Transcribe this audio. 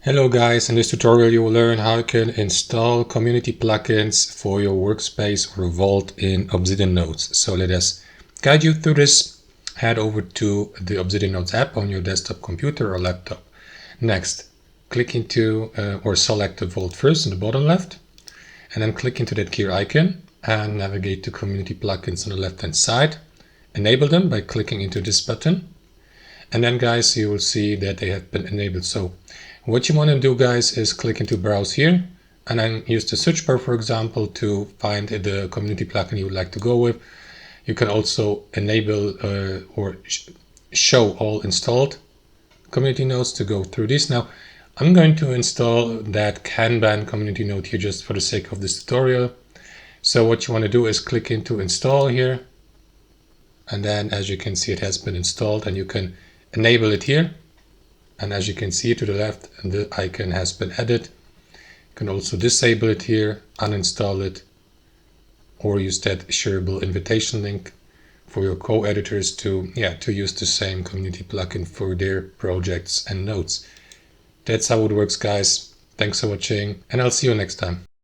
Hello guys, in this tutorial you will learn how you can install community plugins for your workspace or Vault in Obsidian Notes. So let us guide you through this. Head over to the Obsidian Notes app on your desktop computer or laptop. Next, click into or select the Vault first in the bottom left, and then click into that gear icon and navigate to community plugins on the left hand side. Enable them by clicking into this button. And then guys, you will see that they have been enabled. So what you want to do guys is click into browse here and then use the search bar, for example, to find the community plugin you would like to go with. You can also enable or show all installed community notes to go through this. Now I'm going to install that Kanban community note here just for the sake of this tutorial. So what you want to do is click into install here, and then as you can see it has been installed, and you can enable it here. And as you can see to the left, the icon has been added. You can also disable it here, uninstall it, or use that shareable invitation link for your co-editors to use the same community plugin for their projects and notes. That's how it works guys. Thanks for watching, and I'll see you next time.